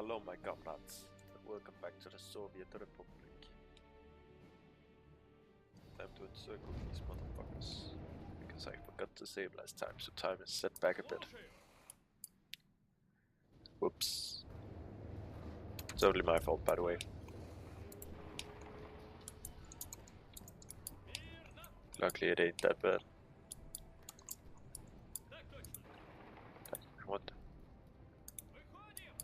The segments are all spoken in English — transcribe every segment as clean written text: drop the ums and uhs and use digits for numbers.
Hello my comrades, and welcome back to the Soviet Republic. Time to encircle these motherfuckers, because I forgot to save last time, so time is set back a bit. Whoops. It's only my fault, by the way. Luckily it ain't that bad. What?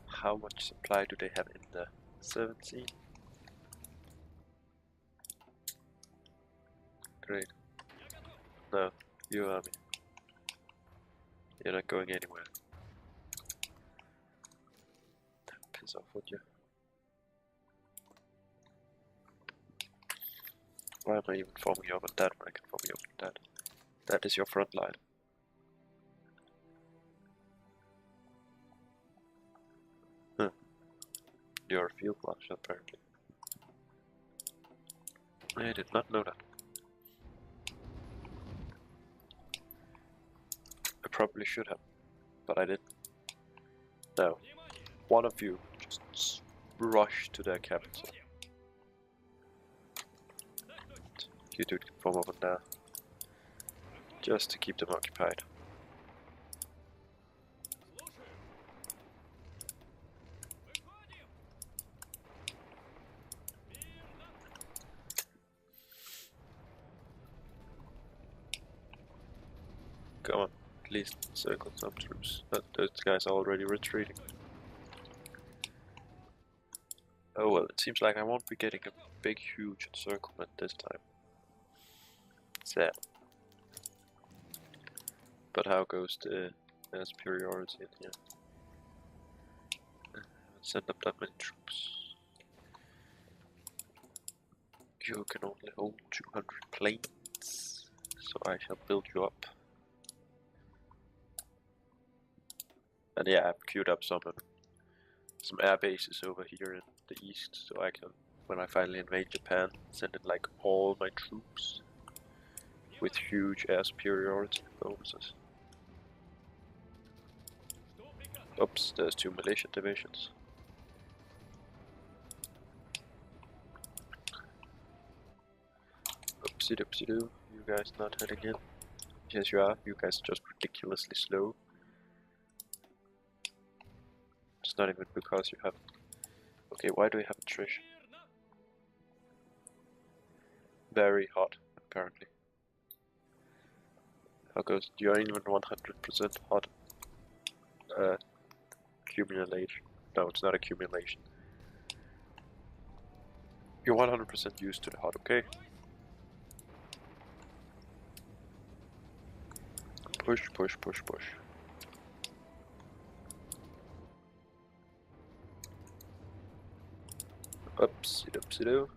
How much supply do they have in the 17? Great. No, you army. You're not going anywhere. Piss off, would you? Why am I even forming you up on that when I can form you up on that? That is your front line. Huh. You're a field marshal, apparently. I did not know that. I probably should have, but I didn't. No. One of you just rush to their capital. You two can form up on there. Just to keep them occupied. Come on, at least circle some troops. But those guys are already retreating. Oh well, it seems like I won't be getting a big, huge encirclement this time. Sad. But how goes the superiority in here? Send up that many troops. You can only hold 200 planes, so I shall build you up. And yeah, I've queued up some air bases over here in the east, so I can, when I finally invade Japan, send in like all my troops with huge air superiority bonuses. Oops, there's 2 militia divisions. Oopsie doopsie doo, you guys not heading in? Yes you are, you guys are just ridiculously slow. It's not even because you have... Okay, why do we have attrition? Very hot, apparently. How goes? You're even 100% hot. Accumulation. No, it's not accumulation. You're 100% used to the hot, okay? Push, push, push, push. Oopsie doopsie doo.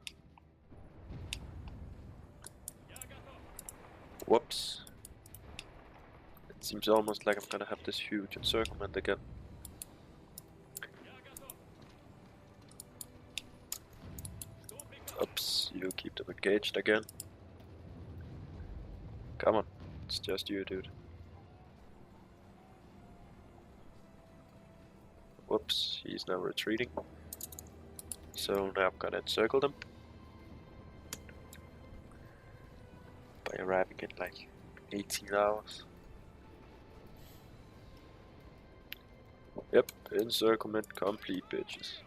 Whoops. It seems almost like I'm gonna have this huge encirclement again. Oops, you keep them engaged again. Come on, it's just you, dude. Whoops, he's now retreating. So now I'm gonna encircle them by arriving in like 18 hours. Yep, encirclement complete, bitches.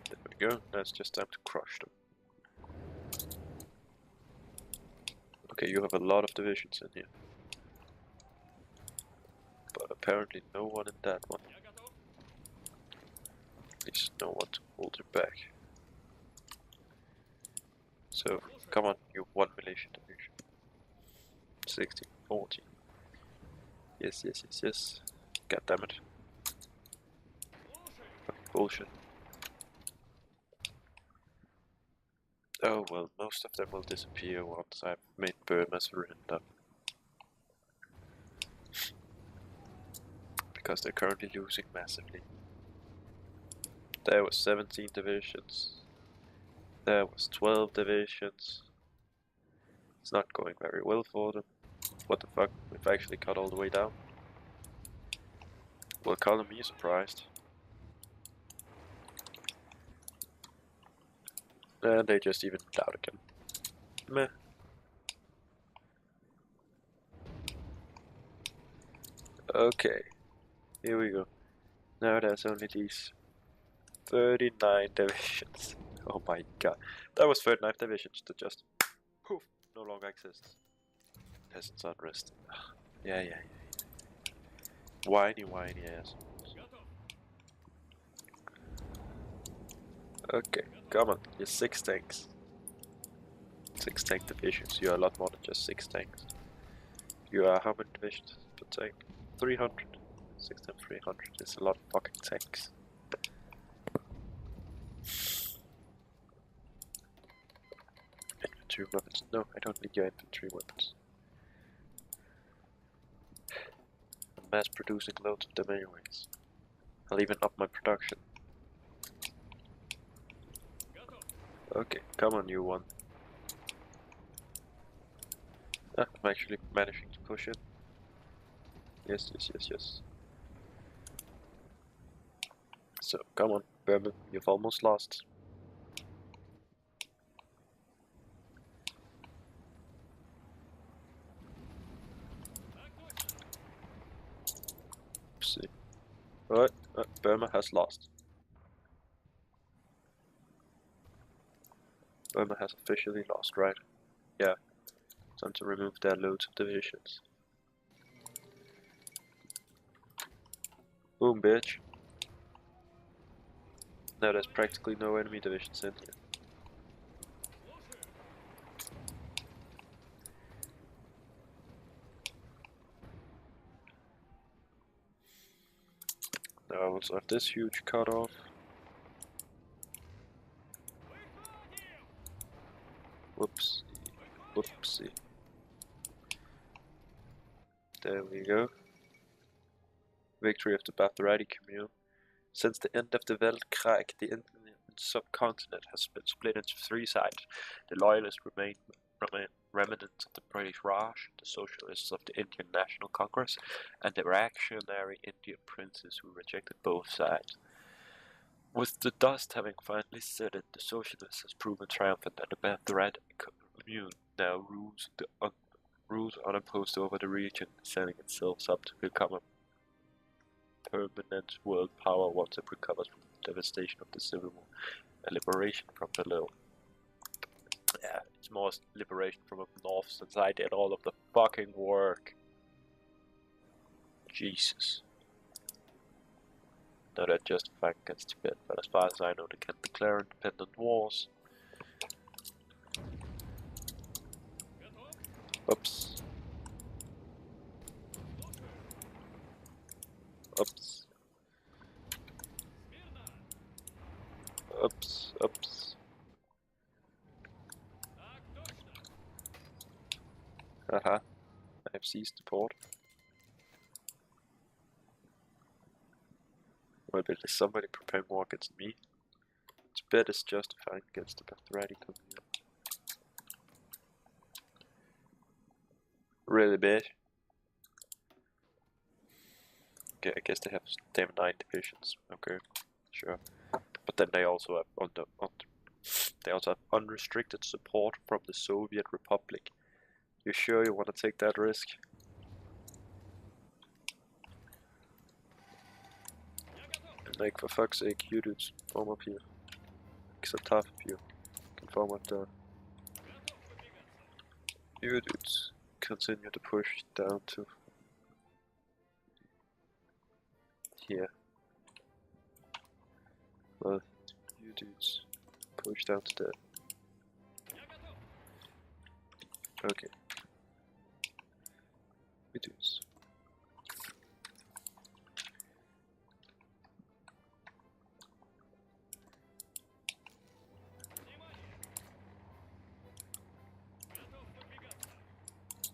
There we go, now it's just time to crush them. Okay, you have a lot of divisions in here. But apparently no one in that one. At least no one to hold it back. So, come on, you 1 militia division. 16, 14. Yes, yes, yes, yes. God damn it. Fucking bullshit. Oh well, most of them will disappear once I've made Burma surrender. Because they're currently losing massively. There was 17 divisions. There was 12 divisions. It's not going very well for them. What the fuck? We've actually cut all the way down. Well, color me surprised. And they just evened out again. Meh. Okay, here we go. Now there's only these 39 divisions. Oh my god. That was 39 divisions that just poof, no longer exists. Peasants unrest. Yeah. Whiny ass. Okay, come on, you're 6 tanks. 6 tank divisions, you're a lot more than just 6 tanks. You are how many divisions per tank? 300. 6 times 300 is a lot of fucking tanks. Infantry weapons. No, I don't need your infantry weapons. I'm mass producing loads of them anyways. I'll even up my production. Okay, come on you one. Ah, I'm actually managing to push it. Yes. So, come on, Berman, you've almost lost. Oopsie. Alright, Burma has lost. Burma has officially lost, right? Yeah. Time to remove their loads of divisions. Boom, bitch. Now there's practically no enemy divisions in here. Now I also have this huge cutoff. Whoopsie. There we go. Victory of the Baftarati commune. Since the end of the Weltkrieg, the Indian subcontinent has been split into 3 sides. The loyalists remain remnants of the British Raj, the socialists of the Indian National Congress, and the reactionary Indian princes who rejected both sides. With the dust having finally settled, the socialist has proven triumphant, and the Baftarati commune now rules unopposed over the region, setting itself up to become a permanent world power once it recovers from the devastation of the Civil War. A liberation from below. Yeah, it's more liberation from up north since I did all of the fucking work. Jesus. No, they're justifying against Tibet, but as far as I know, they can declare independent wars. Oops. Haha. I have seized the port. Well, but is somebody preparing war against me? Tibet is justifying against the Baftarati commune. Really bad. Okay, I guess they have 9 divisions. Okay, sure. But then they also have unrestricted support from the Soviet Republic. You sure you want to take that risk? Like, for fuck's sake, you dudes, form up here. Except half of you can form up down. You dudes continue to push down to here. Well, you dudes push down to there. Okay. You dudes.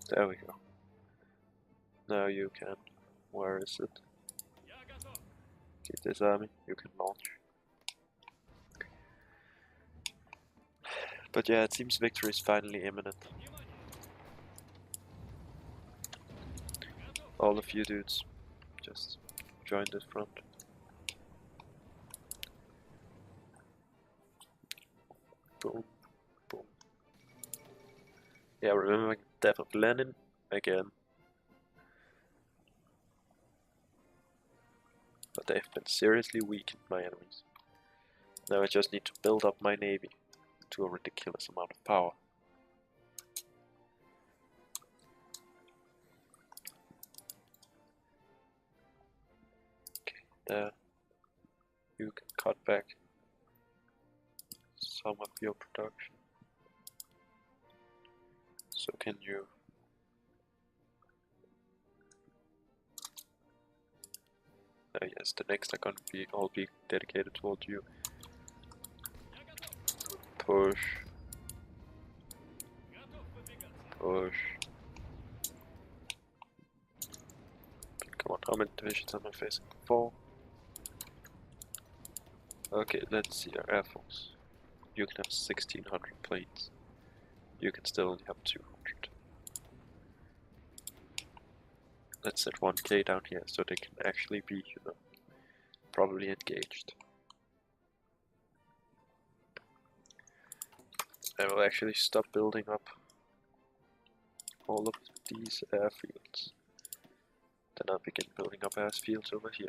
There we go. Now you can. Where is it? Keep this army, you can launch. But yeah, it seems victory is finally imminent. All of you dudes, just join this front. Boom, boom. Yeah, remembering the death of Lenin again. But they've been seriously weakened, my enemies. Now I just need to build up my navy to a ridiculous amount of power. Okay, there. You can cut back some of your production. So can you. Yes, the next are gonna be all be dedicated towards you. Push. Push. Come on, how many divisions am I facing? 4. Okay, let's see our air force. You can have 1600 planes. You can still only have 200. Let's set 1k down here so they can actually be, you know, probably engaged. I will actually stop building up all of these airfields. Then I'll begin building up airfields over here.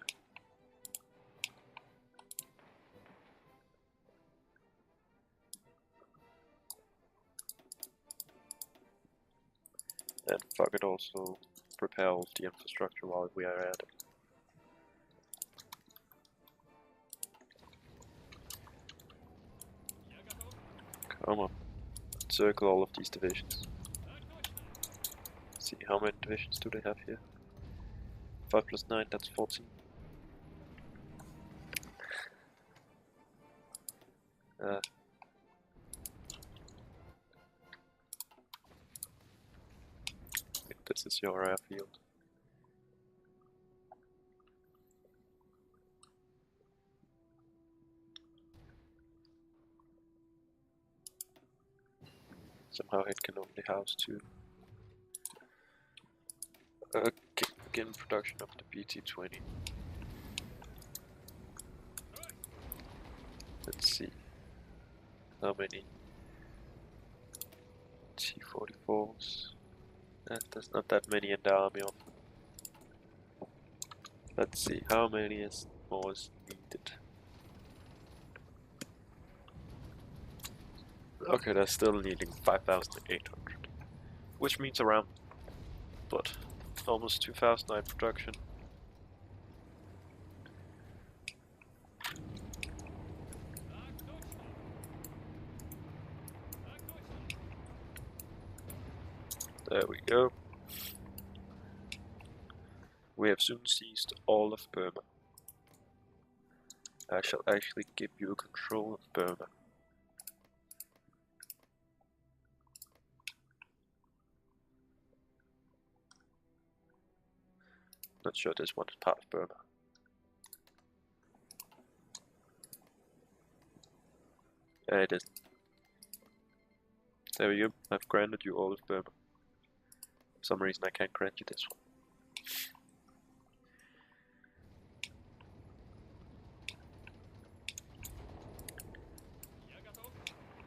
And fuck it, also prepare all of the infrastructure while we are at it. Come on, circle all of these divisions. See, how many divisions do they have here? 5 plus 9, that's 14. I think this is your airfield. Somehow it can only house 2. Okay, begin production of the BT-20. Let's see. How many T-44s? There's not that many in the army. Let's see, how many more is needed? Okay, they're still needing 5,800. Which means around, what, almost 2,000 in production. There we go. We have soon seized all of Burma. I shall actually give you control of Burma. Not sure this one is part of Burma. Yeah, it is. There we go. I've granted you all of Burma. For some reason I can't grant you this one.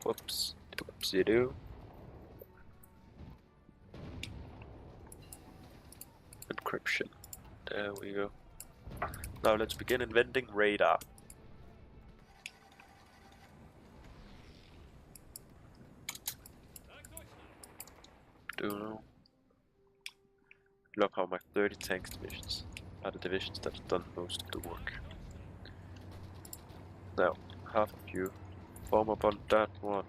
Whoops. Whoopsie-doo. Encryption. There we go. Now let's begin inventing radar. Look how my 30 tanks divisions are the divisions that have done most of the work. Now, half of you form up on that one.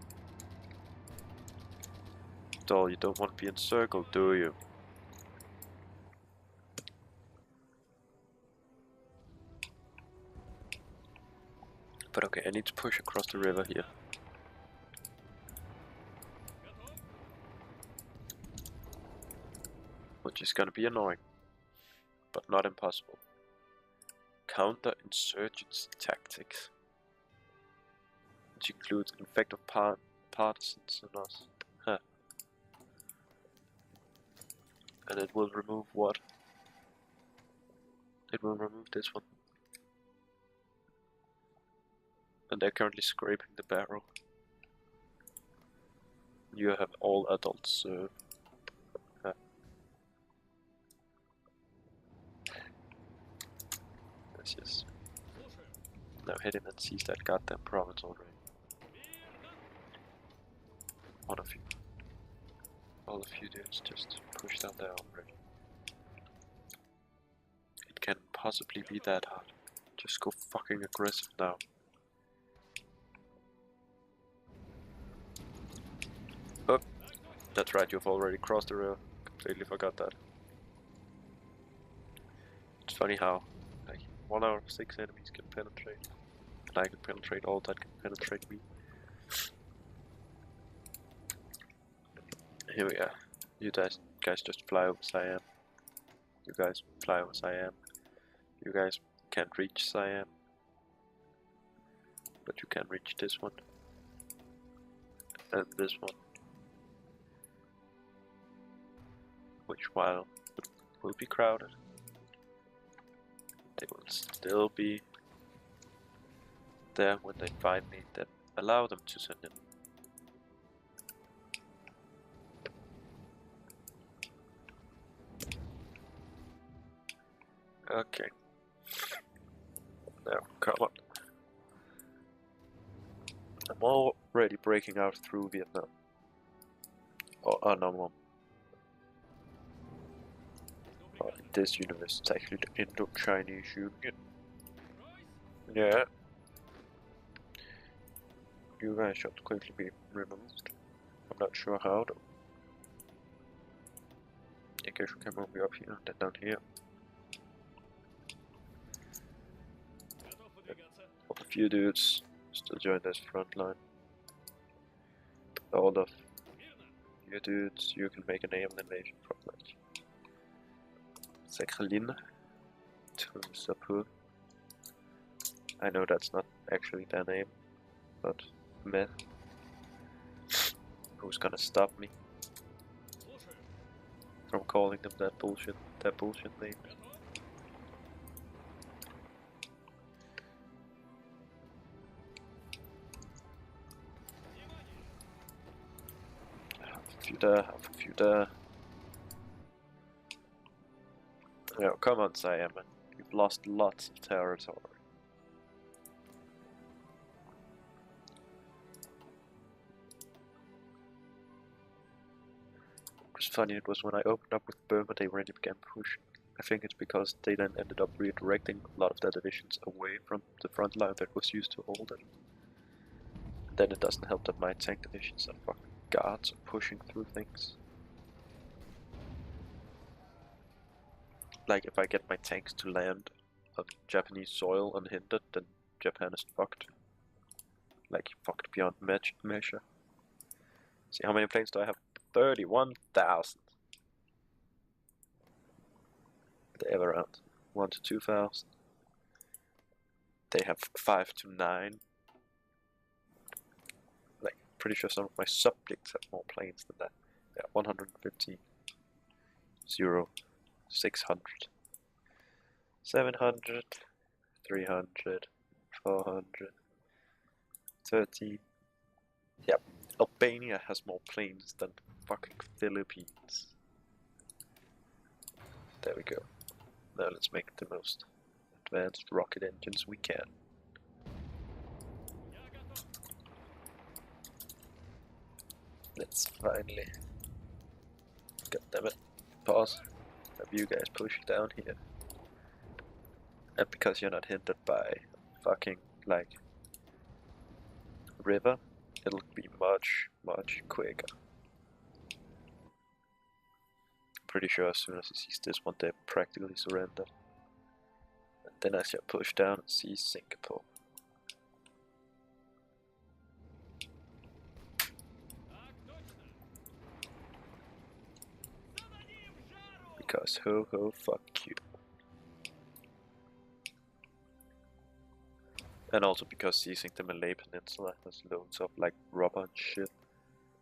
Doll, you don't want to be encircled, do you? But okay, I need to push across the river here. Which is gonna be annoying, but not impossible. Counter-insurgency tactics. Which includes effective partisans on us. Huh. And it will remove what? It will remove this one. And they're currently scraping the barrel. You have all adults. Yes. Now head in and seize that goddamn province already. One of you. All of you dudes just push down there already. It can't possibly be that hard. Just go fucking aggressive now. Oh, that's right, you've already crossed the rail. Completely forgot that. It's funny how, like, 1 out of 6 enemies can penetrate. And I can penetrate all that can penetrate me. Here we are. You guys just fly over Siam. You guys fly over Siam. You guys can't reach Siam. But you can reach this one. And this one. Which while will be crowded, they will still be there when they find me, then allow them to send in. Okay. Now, come on. I'm already breaking out through Vietnam. Oh, no, Mom. Oh, in this universe, it's actually the Indo-Chinese Union. Yeah. You guys should quickly be removed. I'm not sure how, though. I guess we can move you up here and then down here. All of you dudes still join this front line. All of you dudes, you can make a name invasion from like Sakhalin to Sapu. I know that's not actually their name, but meh. Who's gonna stop me from calling them that bullshit name? Half of you there. Now, come on, Siam, you've lost lots of territory. It was funny, it was when I opened up with Burma they really began pushing. I think it's because they then ended up redirecting a lot of their divisions away from the front line that was used to hold it. And then it doesn't help that my tank divisions are fucking guards are pushing through things. Like, if I get my tanks to land on Japanese soil unhindered, then Japan is fucked. Like, fucked beyond measure. See, how many planes do I have? 31,000. They have around 1 to 2,000. They have 5 to 9. Like, pretty sure some of my subjects have more planes than that. Yeah, 150. 0. 600. 700. 300. 400. 13. Yep. Albania has more planes than fucking Philippines. There we go. Now let's make the most advanced rocket engines we can. Let's finally... God damn it. Pause. Have you guys push down here. And because you're not hindered by fucking, like, river, it'll be much, much quicker. Pretty sure as soon as he sees this one, they practically surrender. And then I shall push down and seize Singapore. Because ho ho fuck you. And also because seizing the Malay Peninsula has loads of like rubber and shit,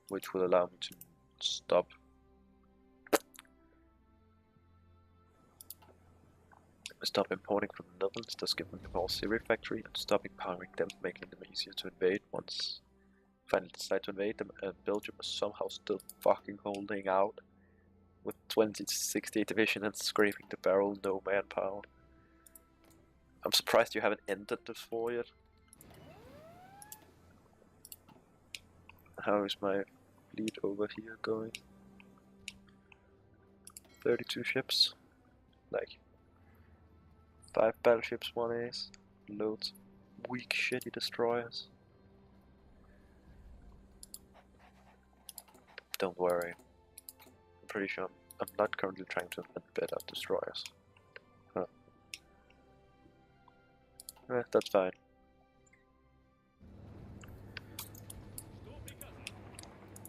which will allow me to stop Stop importing from the Netherlands, thus giving them all Syria factory, and stop empowering them, making them easier to invade once finally decide to invade them. And Belgium is somehow still fucking holding out with 20 to 68 division and scraping the barrel, no manpower. I'm surprised you haven't ended this war yet. How is my fleet over here going? 32 ships, like 5 battleships, 1 ace, loads of weak shitty destroyers. Don't worry, I'm pretty sure I'm not currently trying to invent better destroyers. Huh. That's fine.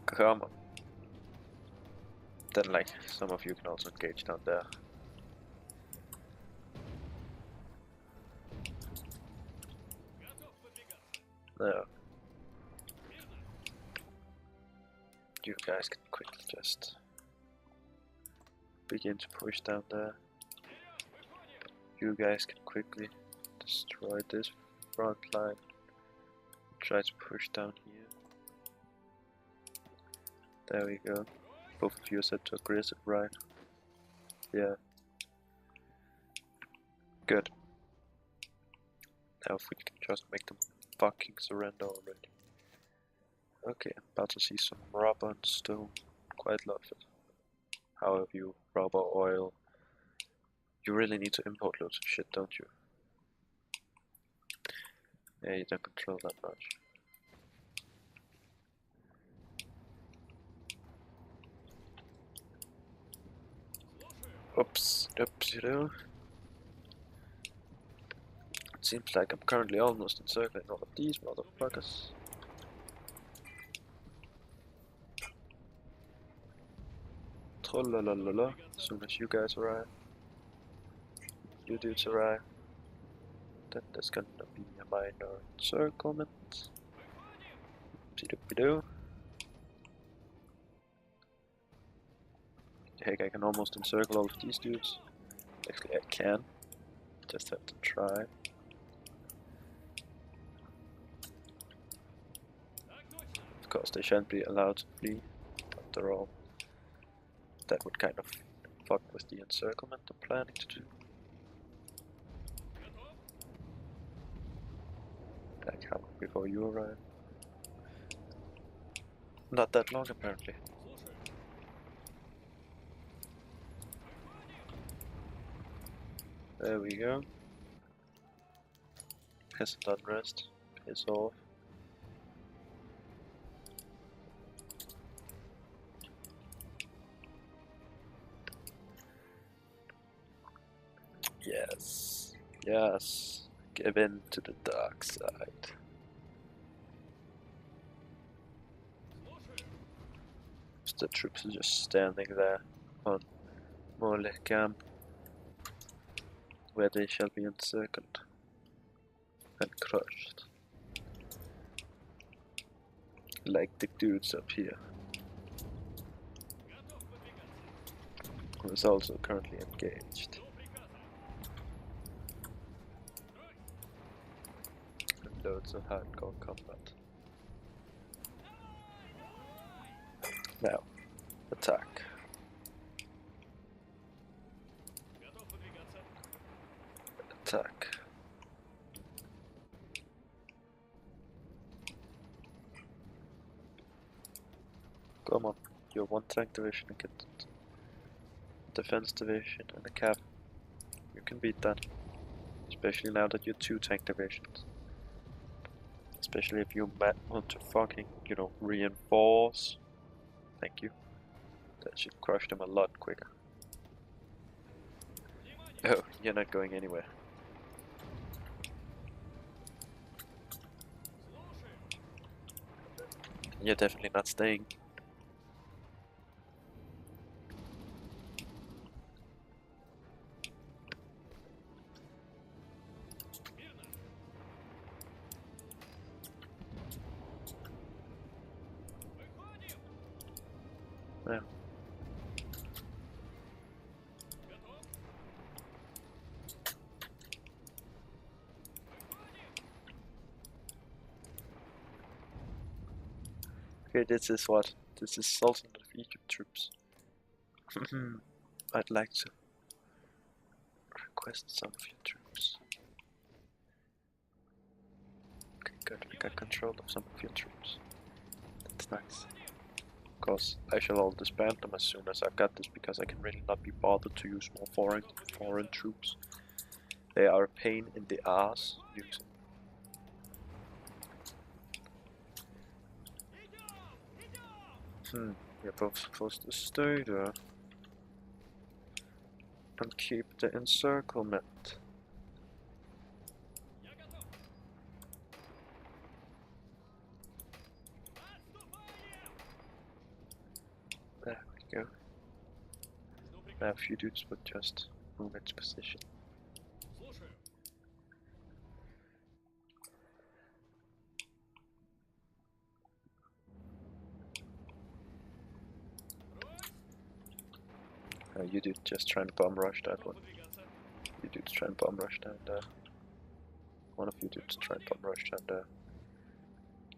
Come on. Then like, some of you can also engage down there. No. You guys can quickly just begin to push down there. You guys can quickly destroy this front line. Try to push down here. There we go. Both of you are set to aggressive, right? Yeah. Good. Now if we can just make them fucking surrender already. Okay, I'm about to see some rubber and stone. Quite love it. However, you rubber, oil. You really need to import loads of shit, don't you? Yeah, you don't control that much. Oops, you know. It seems like I'm currently almost encircling all of these motherfuckers. Trollalalala, as soon as you guys arrive, you dudes arrive, then there's gonna be a minor encirclement. Oopsie-doopie-doo. Heck, I can almost encircle all of these dudes. Actually, I can. Just have to try. Of course, they shan't be allowed to flee. After all, that would kind of fuck with the encirclement I'm planning to do. Like how long before you arrive? Not that long, apparently. There we go. Peasant unrest. Piss off. Yes. Yes. Give in to the dark side. The troops are just standing there on Morley camp, where they shall be encircled and crushed, like the dudes up here, who is also currently engaged. And loads of hardcore combat. Now, attack. Attack. Come on, you're one tank division against defense division and a cap. You can beat that. Especially now that you're 2 tank divisions. Especially if you want to fucking, you know, reinforce. Thank you. That should crush them a lot quicker. Oh, you're not going anywhere. You're definitely not staying. Yeah. Okay, this is what? This is Sultan of Egypt troops. I'd like to request some of your troops. Okay, good. We got control of some of your troops. That's nice. Of course, I shall all disband them as soon as I've got this, because I can really not be bothered to use more foreign troops. They are a pain in the ass using. We're both supposed to stay there and keep the encirclement. There we go. Now a few dudes would just move its position. You dude just try and bomb rush that one. You dudes try and bomb rush down there. One of you dudes try and bomb rush down there.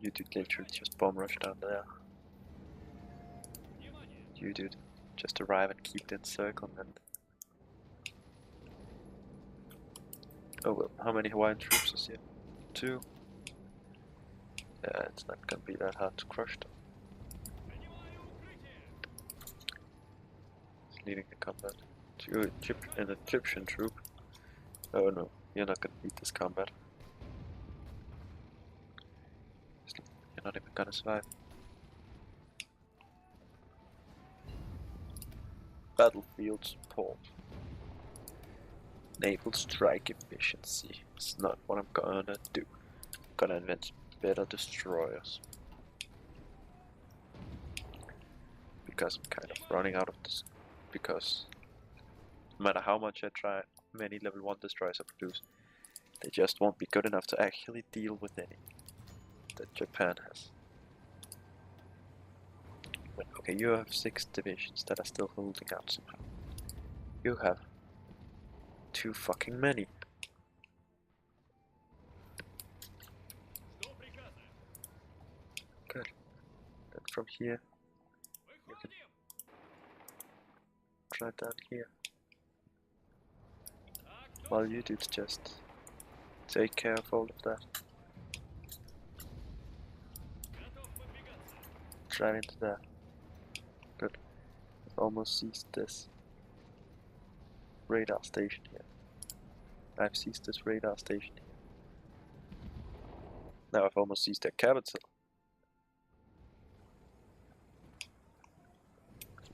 You dude literally just bomb rush down there. You dude just arrive and keep the encirclement. Oh well, how many Hawaiian troops is here? 2. Yeah, it's not gonna be that hard to crush them. He's leading the combat. An Egyptian troop. Oh no, you're not gonna beat this combat. You're not even gonna survive. Battlefield support. Naval strike efficiency. It's not what I'm gonna do. I'm gonna invent better destroyers. Because I'm kind of running out of this. Because no matter how much I try, many level 1 destroyers I produce, they just won't be good enough to actually deal with any that Japan has. But okay, you have 6 divisions that are still holding out somehow. You have too fucking many. Good. Then from here, you can try down here. While you dudes just take care of all of that. Drive into there. Good. I've almost seized this radar station here. I've seized this radar station here. Now I've almost seized their capital.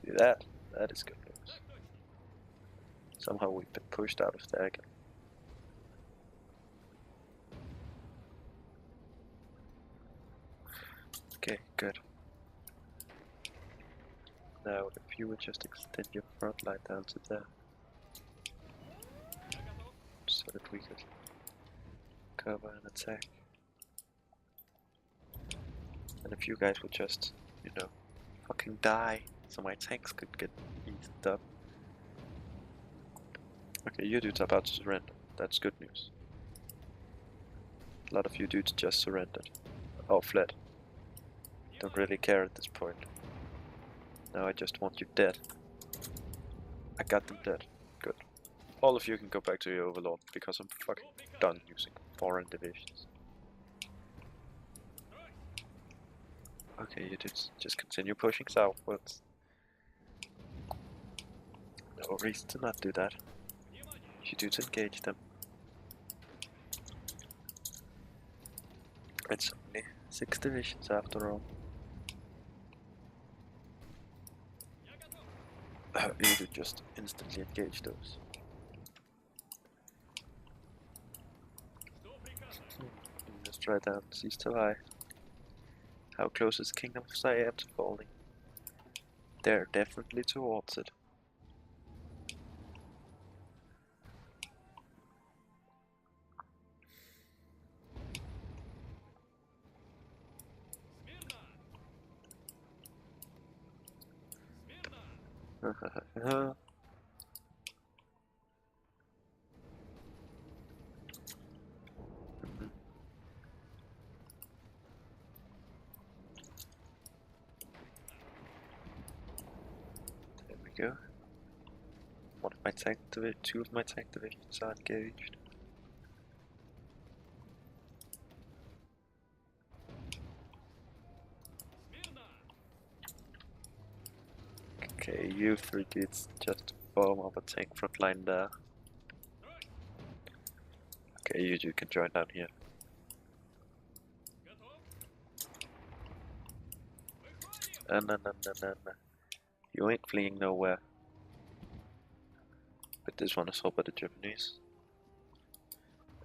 See that? That is good news. Somehow we've been pushed out of there again. Okay, good. Now if you would just extend your front line down to there. So that we could cover an attack. And if you guys would just, you know, fucking die, so my tanks could get eased up. Okay, you dudes are about to surrender. That's good news. A lot of you dudes just surrendered. Or fled. Don't really care at this point. Now I just want you dead. I got them dead. Good. All of you can go back to your overlord, because I'm fucking done using foreign divisions. Okay, you dudes just continue pushing southwards. No reason to not do that. You dudes engage them. It's only 6 divisions after all. You do just instantly engage those. Just try down, cease to lie. How close is the Kingdom of Siam to falling? They're definitely towards it. go. One of my tank divisions, two of my tank divisions are engaged. Okay, you three kids just bomb up a tank front line there. Okay, you two can join down here. No. You ain't fleeing nowhere. But this one is all by the Japanese.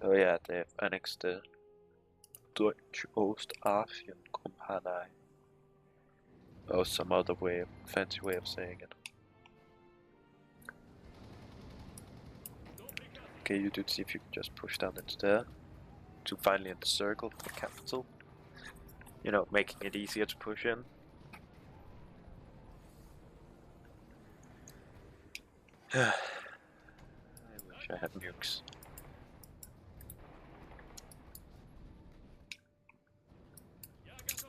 Oh yeah, they have annexed the Deutsche Ostasien Kompanie. Oh, some other way, fancy way of saying it. Okay, you dudes, see if you can just push down into there to finally encircle the capital. You know, making it easier to push in. I wish I had nukes.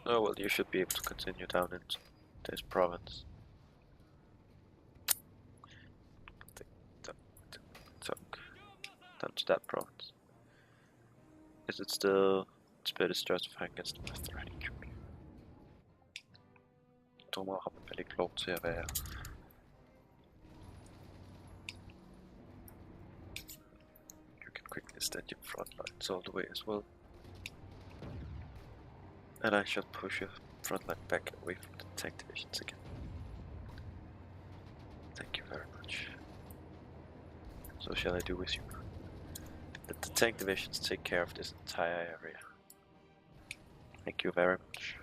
Oh well, you should be able to continue down into this province. Down to that province. Is it still? It's better stratifying against the threat. Dommer har vel ikke lov til at være. You can quickly extend your front lines all the way as well. And I shall push your front line back away from the tank divisions again. Thank you very much. So shall I do with you? Let the tank divisions take care of this entire area. Thank you very much.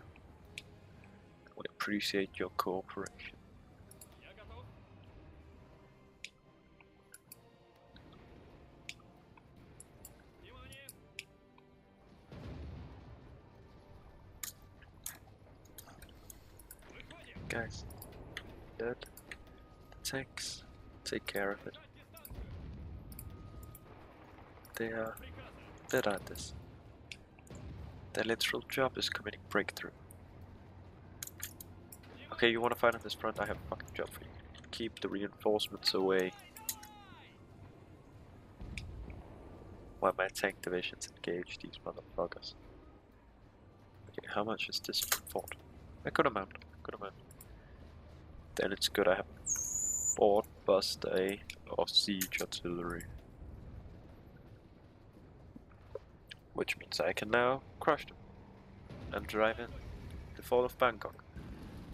We appreciate your cooperation. Guys, the tanks, take care of it. They are better at this. Their literal job is committing breakthrough. Okay, you wanna fight on this front? I have a fucking job for you. Keep the reinforcements away. While my tank divisions engage these motherfuckers. Okay, how much is this fort? A good amount, good amount. Then it's good I have Fort Buster or siege artillery. Which means I can now crush them and drive in the fall of Bangkok.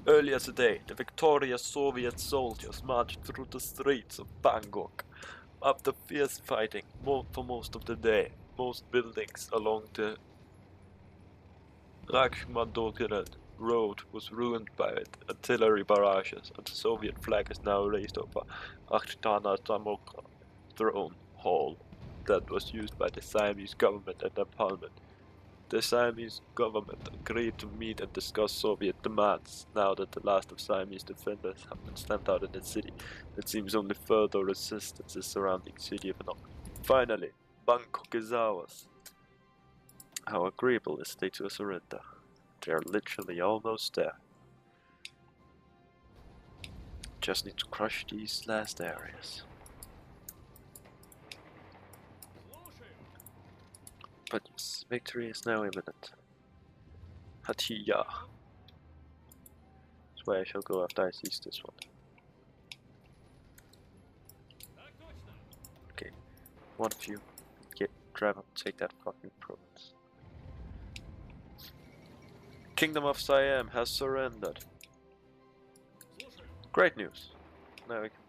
Earlier today, the victorious Soviet soldiers marched through the streets of Bangkok. After fierce fighting for most of the day, most buildings along the Rakhmadokirat road was ruined by artillery barrages, and the Soviet flag is now raised over Akhtana Tamokra throne hall that was used by the Siamese government and their parliament. The Siamese government agreed to meet and discuss Soviet demands. Now that the last of Siamese defenders have been stamped out in the city, it seems only further resistance is surrounding the city of Hanoi. Finally, Bangkok is ours. How agreeable is they to a surrender? They are literally almost there. Just need to crush these last areas. But yes, victory is now imminent. Hatiya. That's where I shall go after I seize this one. Okay, one of you drive up, take that fucking province. Kingdom of Siam has surrendered. Great news. Now we can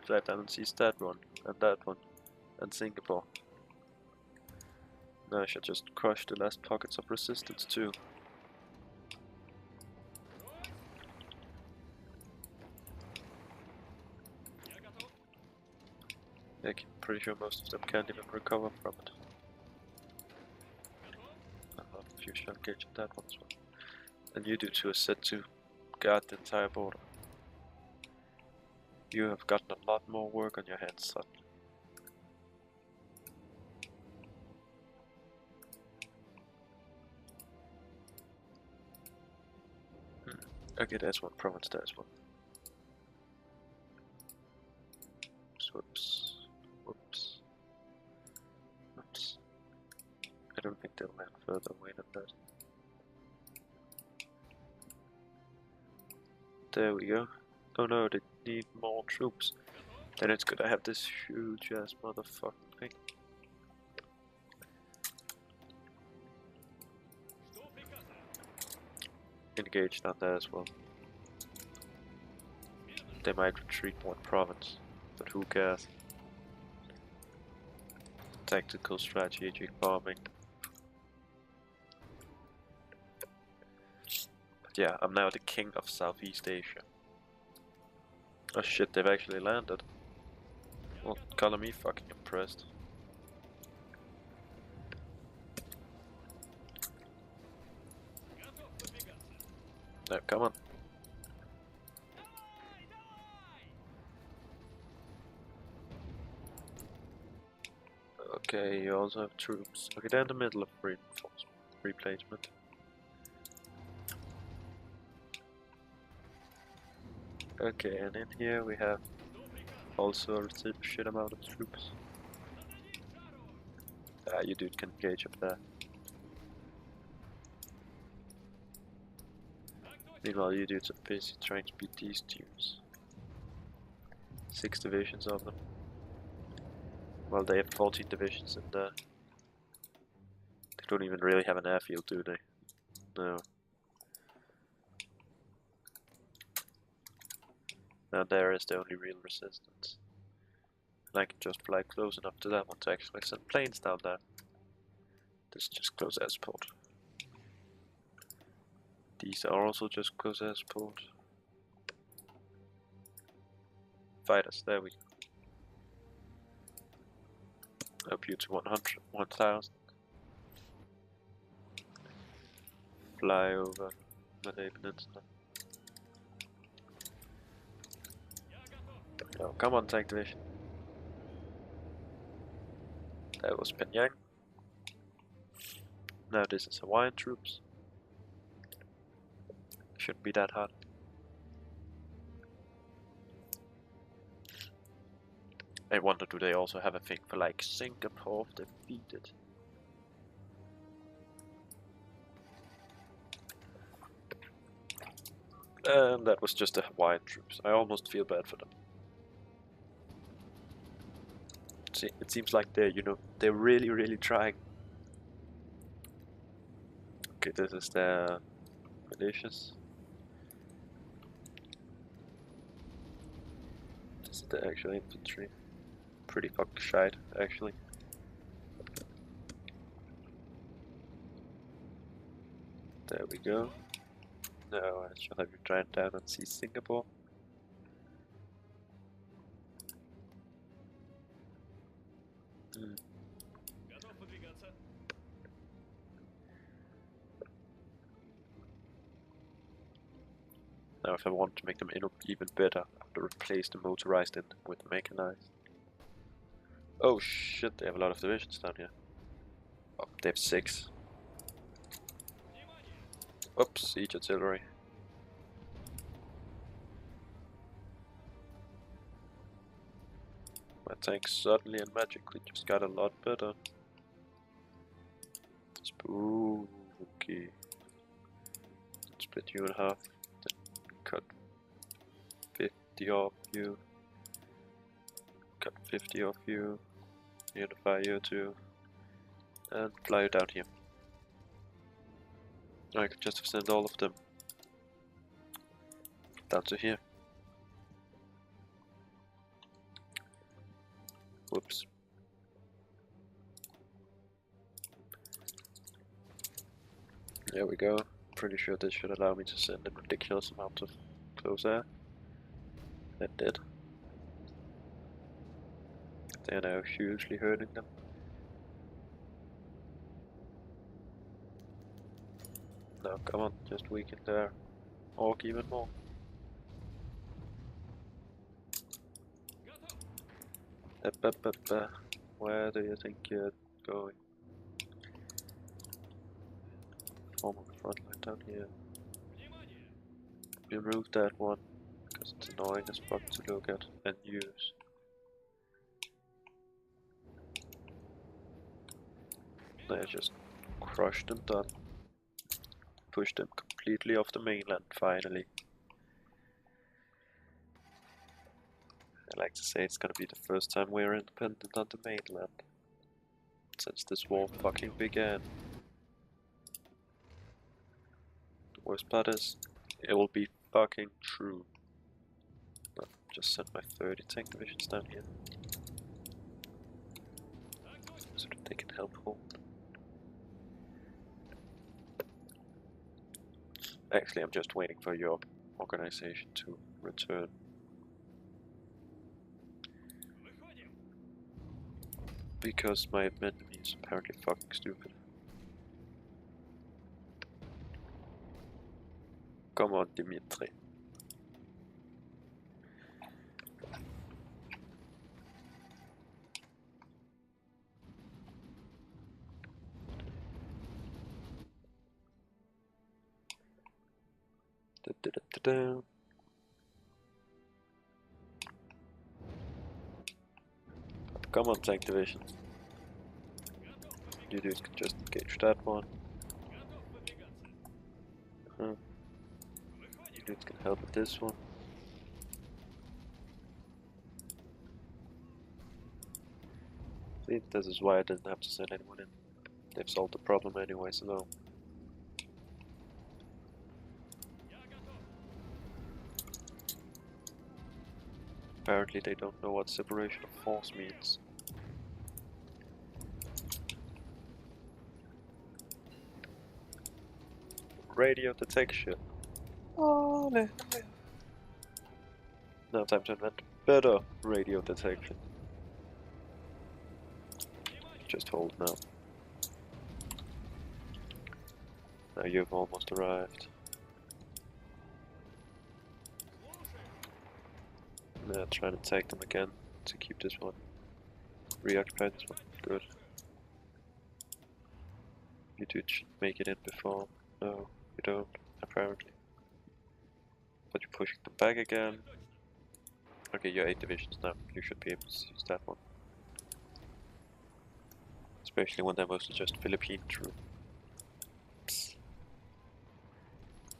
drive down and seize that one, and Singapore. Now I should just crush the last pockets of resistance too. I'm pretty sure most of them can't even recover from it. If you shall engage in that one as well. And you do too are set to guard the entire border. You have gotten a lot more work on your hands, son. Okay, there's one province there as well. Whoops. Whoops. Whoops. I don't think they'll land further away than that. There we go. Oh no, they need more troops. Then it's good I have this huge ass motherfucking thing. Engage down there as well. They might retreat one province, but who cares? Tactical strategic bombing. But yeah, I'm now the king of Southeast Asia. Oh shit, they've actually landed. Well, color me fucking impressed. No, come on. Okay, you also have troops. Okay, they're in the middle of reinforcement replacement. Okay, and in here we have also a shit amount of troops. Ah, you dude can engage up there. Meanwhile, you dudes are busy trying to beat these teams. 6 divisions of them. Well, they have 14 divisions in there. They don't even really have an airfield, do they? No. Now there is the only real resistance. And I can just fly close enough to that one to actually send planes down there. This is just close air support. These are also just close air support. Fighters, there we go. Up you to 100, 1000. Fly over Malay Peninsula. No, come on, tank division. That was Pyongyang. Now this is Hawaiian troops. Shouldn't be that hard. I wonder, do they also have a thing for like Singapore defeated? And that was just the Hawaiian troops. I almost feel bad for them. See, it seems like they're, you know, they're really trying. Okay, this is their militias. This is the actual infantry. Pretty fucking shite, actually. There we go. Now I shall have you try down and see Singapore. Now if I want to make them even better, I have to replace the motorized engine with the mechanized. Oh shit, they have a lot of divisions down here. Oh, they have 6. Oops, siege artillery. My tanks suddenly and magically just got a lot better. Spooky. Split you in half. Then cut 50 off you. Cut 50 off you. Unify you two. And fly you down here. I could just send all of them down to here. Whoops. There we go. Pretty sure this should allow me to send a ridiculous amount of close air. That did. They are now hugely hurting them. Now come on, just weaken their orc even more. Where do you think you're going? Form of a front line down here. Remove that one, because it's annoying as fuck to look at and use. I just crushed and done. Pushed them completely off the mainland, finally. I like to say it's gonna be the first time we're independent on the mainland. Since this war fucking began. The worst part is, it will be fucking true. I'll just send my 30 tank divisions down here. So that they can help hold. Actually, I'm just waiting for your organization to return. Because my enemy is apparently fucking stupid. Come on, Dimitri. Da, da, da, da, da. Come on, tank division. You dudes can just engage that one. You dudes can help with this one. See, this is why I didn't have to send anyone in. They've solved the problem anyway, so no. Apparently they don't know what separation of force means. Radio detection. Oh, no. Now time to invent better radio detection. Just hold now. Now you've almost arrived. Now try and attack them again to keep this one. Reoccupy this one. Good. You dude should make it in before. No, you don't, apparently. But you're pushing them back again. Okay, you're 8 divisions now. You should be able to use that one. Especially when they're mostly just Philippine troops.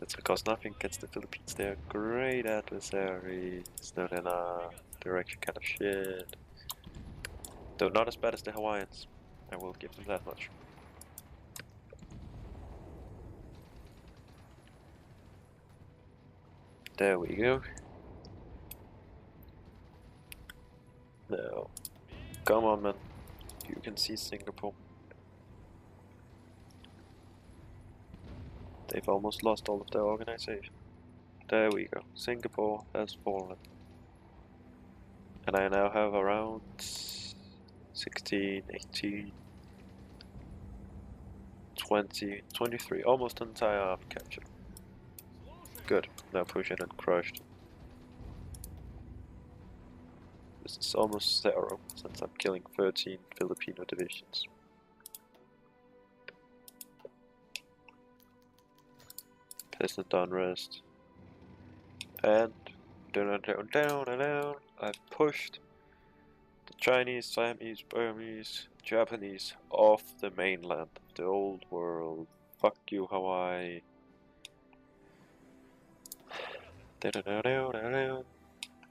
That's because nothing against the Philippines. They're great adversaries. No, they're not. They're actually kind of shit. Though not as bad as the Hawaiians. I will give them that much. There we go. Now, come on, man. You can see Singapore. They've almost lost all of their organization. There we go. Singapore has fallen. And I now have around 16, 18, 20, 23, almost an entire army captured. Good. Now push in and crushed. This is almost 0 since I'm killing 13 Filipino divisions. Peasant unrest. And down, I've pushed the Chinese, Siamese, Burmese, Japanese off the mainland of the old world. Fuck you, Hawaii.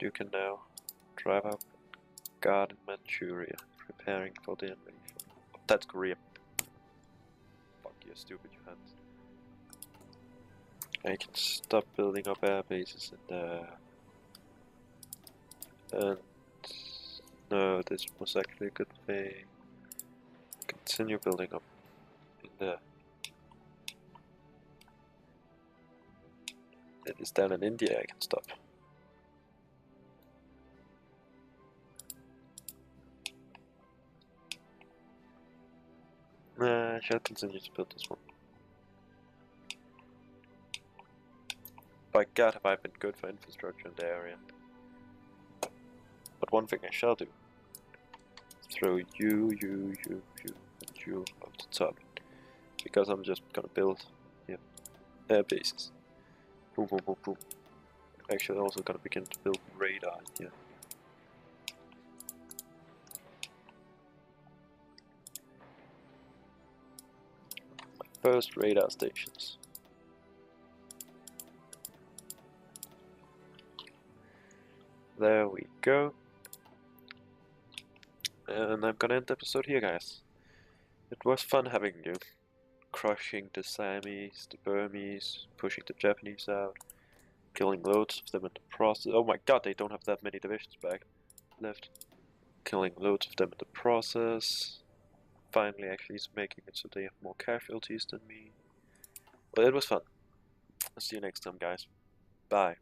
You can now drive up guard in Manchuria, preparing for the invasion. Oh, that's Korea. Fuck you, stupid you hands. I can stop building up air bases in there. And no, this was actually a good thing. Continue building up in there. It is down in India I can stop. Nah, I shall continue to build this one. By God, have I been good for infrastructure in the area. But one thing I shall do. Throw you, and you up the top. Because I'm just gonna build air bases. Boom, boom, boom, boom. Actually, also gonna begin to build radar here. First radar stations. There we go. And I'm gonna end the episode here, guys. It was fun having you. Crushing the Siamese, the Burmese, pushing the Japanese out, killing loads of them in the process. Oh my god, they don't have that many divisions back left. Killing loads of them in the process. Finally actually making it so they have more casualties than me. Well, it was fun. I'll see you next time, guys. Bye.